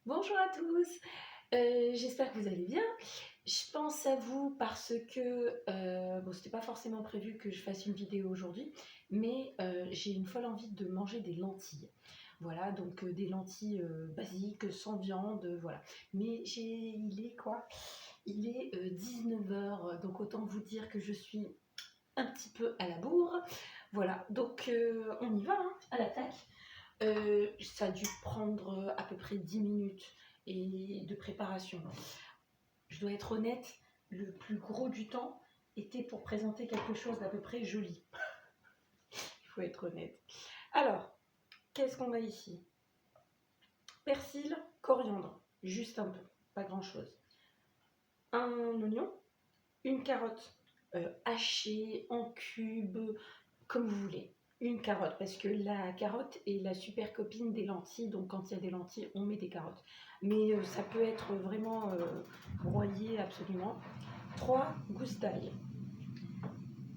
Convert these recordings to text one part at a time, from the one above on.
Bonjour à tous, j'espère que vous allez bien. Je pense à vous parce que, bon, c'était pas forcément prévu que je fasse une vidéo aujourd'hui, mais j'ai une folle envie de manger des lentilles. Voilà, donc des lentilles basiques, sans viande, voilà. Mais il est quoi? Il est 19h, donc autant vous dire que je suis un petit peu à la bourre. Voilà, donc on y va, hein, à l'attaque. Ça a dû prendre à peu près 10 minutes et de préparation. Je dois être honnête, le plus gros du temps était pour présenter quelque chose d'à peu près joli. Il faut être honnête. Alors, qu'est-ce qu'on a ici? Persil, coriandre, juste un peu, pas grand-chose. Un oignon, une carotte hachée en cubes, comme vous voulez. Une carotte, parce que la carotte est la super copine des lentilles, donc quand il y a des lentilles, on met des carottes. Mais ça peut être vraiment broyé absolument. 3 gousses d'ail,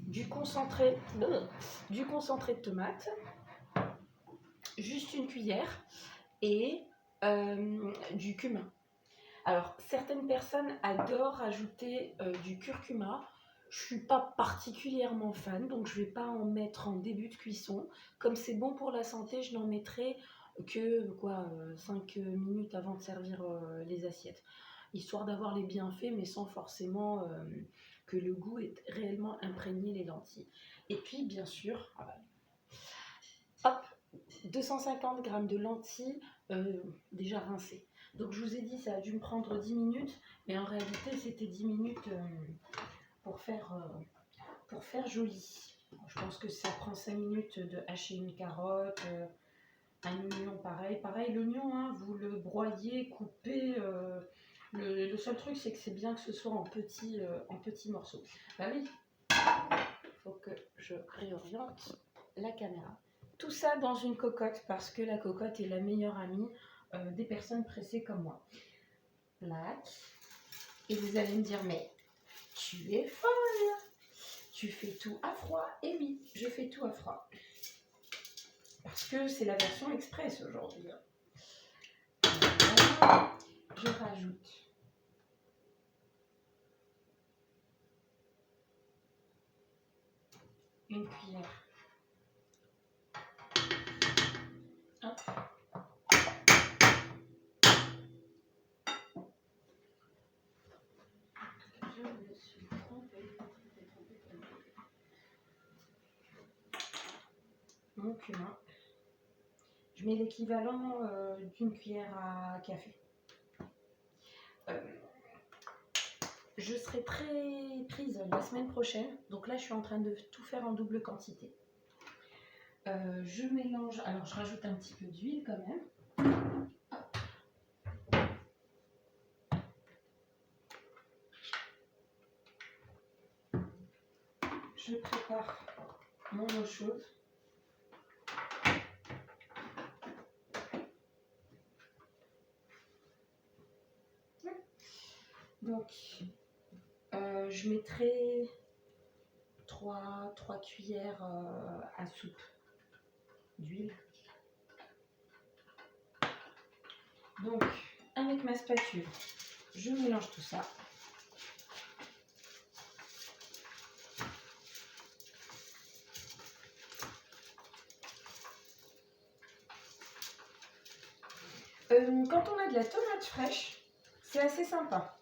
du concentré de tomate, juste une cuillère, et du cumin. Alors, certaines personnes adorent ajouter du curcuma. Je ne suis pas particulièrement fan, donc je ne vais pas en mettre en début de cuisson. Comme c'est bon pour la santé, je n'en mettrai que 5 minutes avant de servir les assiettes. Histoire d'avoir les bienfaits, mais sans forcément que le goût ait réellement imprégné les lentilles. Et puis, bien sûr, hop, 250 g de lentilles déjà rincées. Donc je vous ai dit, ça a dû me prendre 10 minutes, mais en réalité, c'était 10 minutes pour faire joli. Je pense que ça prend 5 minutes de hacher une carotte, un oignon pareil. Pareil, l'oignon, hein, vous le broyez, coupez. Le seul truc, c'est que c'est bien que ce soit en petits morceaux. Bah oui, il faut que je réoriente la caméra. Tout ça dans une cocotte, parce que la cocotte est la meilleure amie des personnes pressées comme moi. Plaque. Et vous allez me dire, mais tu es folle, tu fais tout à froid. Et oui, je fais tout à froid. Parce que c'est la version express aujourd'hui. Je rajoute une cuillère. Hop. Je me suis trompée. Mon cumin. Je mets l'équivalent d'une cuillère à café. Je serai très prise la semaine prochaine, donc là je suis en train de tout faire en double quantité. Je mélange, alors je rajoute un petit peu d'huile quand même. Je prépare mon eau chaude. Donc, je mettrai 3 cuillères à soupe d'huile. Donc, avec ma spatule, je mélange tout ça. Quand on a de la tomate fraîche, c'est assez sympa.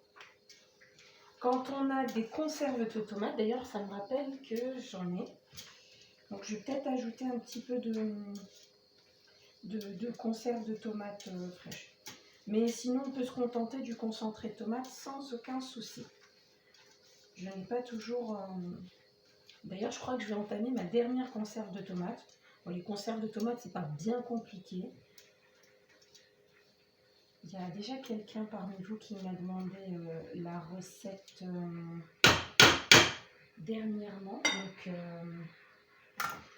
Quand on a des conserves de tomates, d'ailleurs ça me rappelle que j'en ai. Donc je vais peut-être ajouter un petit peu de conserve de tomates fraîches. Mais sinon on peut se contenter du concentré de tomate sans aucun souci. Je n'aime pas toujours... D'ailleurs je crois que je vais entamer ma dernière conserve de tomates. Bon, les conserves de tomates c'est pas bien compliqué. Il y a déjà quelqu'un parmi vous qui m'a demandé la recette dernièrement.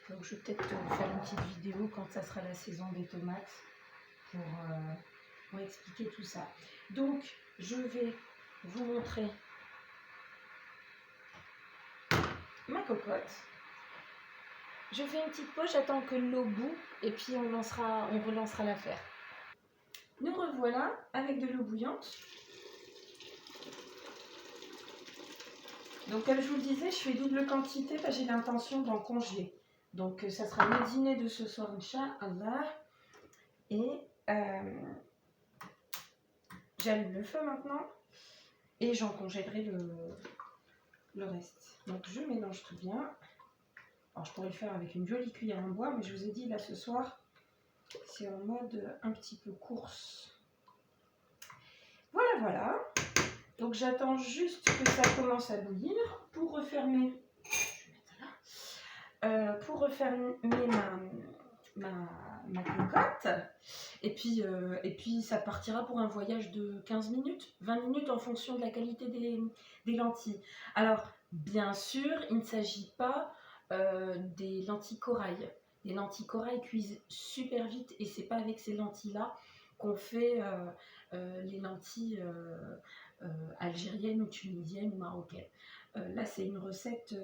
Donc je vais peut-être faire une petite vidéo quand ça sera la saison des tomates pour expliquer tout ça. Donc je vais vous montrer ma cocotte. Je fais une petite pause, j'attends que l'eau bout et puis on relancera l'affaire. Nous revoilà avec de l'eau bouillante. Donc comme je vous le disais, je fais double quantité parce que j'ai l'intention d'en congeler. Donc ça sera le dîner de ce soir, Inch'Allah. Et j'allume le feu maintenant et j'en congèlerai le reste. Donc je mélange tout bien. Alors je pourrais le faire avec une jolie cuillère en bois, mais je vous ai dit là ce soir, c'est en mode un petit peu course. Voilà, voilà. Donc j'attends juste que ça commence à bouillir pour refermer. Je vais mettre ça là. Pour refermer ma cocotte. Et puis ça partira pour un voyage de 15 minutes, 20 minutes en fonction de la qualité des lentilles. Alors, bien sûr, il ne s'agit pas des lentilles corail. Les lentilles corail cuisent super vite et c'est pas avec ces lentilles-là qu'on fait les lentilles algériennes ou tunisiennes ou marocaines. Là, c'est une recette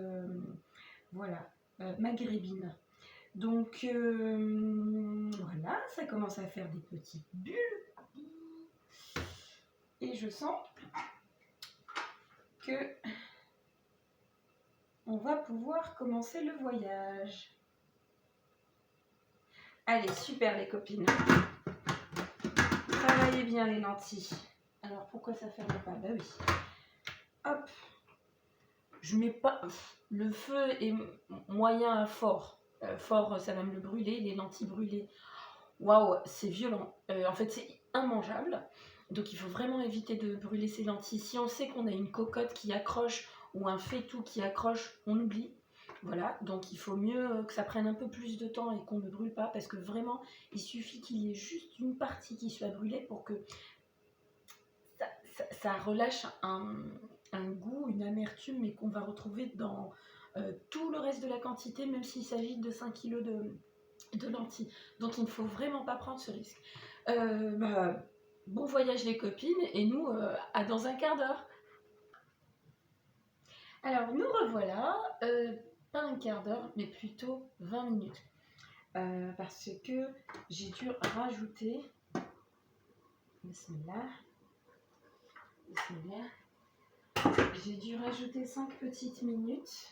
voilà, maghrébine. Donc voilà, ça commence à faire des petites bulles. Et je sens que on va pouvoir commencer le voyage. Allez, super les copines. Travaillez bien les lentilles. Alors pourquoi ça ferme pas? Bah oui. Hop. Je mets pas... Le feu est moyen à fort. Fort, ça va me le brûler. Les lentilles brûlées. Waouh, c'est violent. En fait, c'est immangeable. Donc, il faut vraiment éviter de brûler ses lentilles. Si on sait qu'on a une cocotte qui accroche ou un faitout qui accroche, on oublie. Voilà, donc il faut mieux que ça prenne un peu plus de temps et qu'on ne brûle pas parce que vraiment, il suffit qu'il y ait juste une partie qui soit brûlée pour que ça relâche un goût, une amertume, mais qu'on va retrouver dans tout le reste de la quantité, même s'il s'agit de 5 kg de lentilles. Donc il ne faut vraiment pas prendre ce risque. Bon voyage les copines et nous à dans un quart d'heure. Alors nous revoilà, pas un quart d'heure mais plutôt 20 minutes. Parce que j'ai dû rajouter Bismillah. J'ai dû rajouter 5 petites minutes.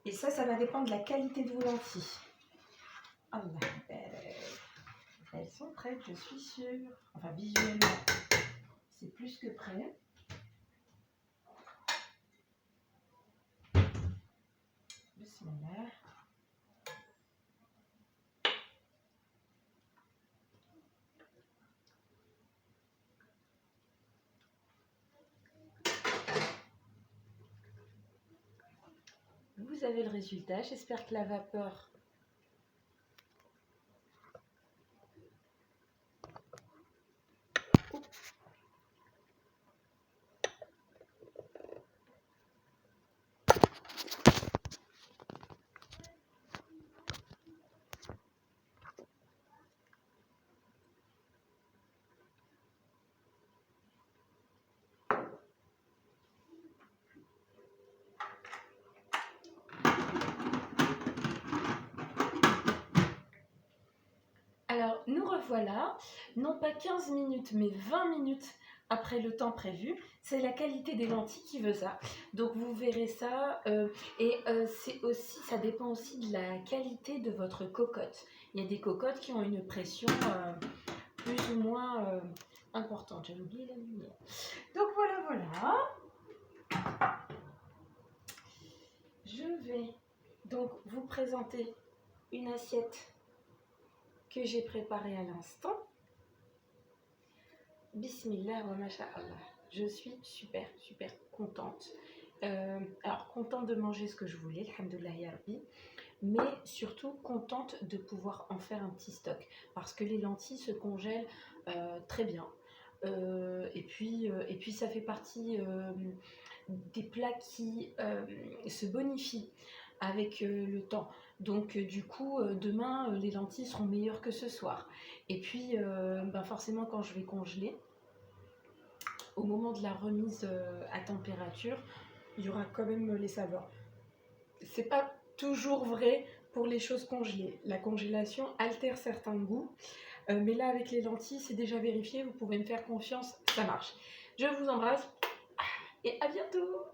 Et ça va dépendre de la qualité de vos lentilles. Allah, elles sont prêtes, je suis sûre. Enfin, visuellement, c'est plus que prêt. Bismillah. Vous avez le résultat. J'espère que la vapeur... Alors, nous revoilà, non pas 15 minutes, mais 20 minutes après le temps prévu. C'est la qualité des lentilles qui veut ça. Donc, vous verrez ça. C'est aussi, ça dépend aussi de la qualité de votre cocotte. Il y a des cocottes qui ont une pression plus ou moins importante. J'ai oublié la lumière. Donc, voilà. Je vais donc vous présenter une assiette que j'ai préparé à l'instant. Bismillah wa masha'Allah. Je suis super contente. Alors contente de manger ce que je voulais, alhamdoulilah ya rabbi, mais surtout contente de pouvoir en faire un petit stock parce que les lentilles se congèlent très bien. Et puis ça fait partie des plats qui se bonifient avec le temps. Donc du coup, demain, les lentilles seront meilleures que ce soir. Et puis, forcément, quand je vais congeler, au moment de la remise à température, il y aura quand même les saveurs. C'est pas toujours vrai pour les choses congelées. La congélation altère certains goûts. Mais là, avec les lentilles, c'est déjà vérifié. Vous pouvez me faire confiance, ça marche. Je vous embrasse et à bientôt!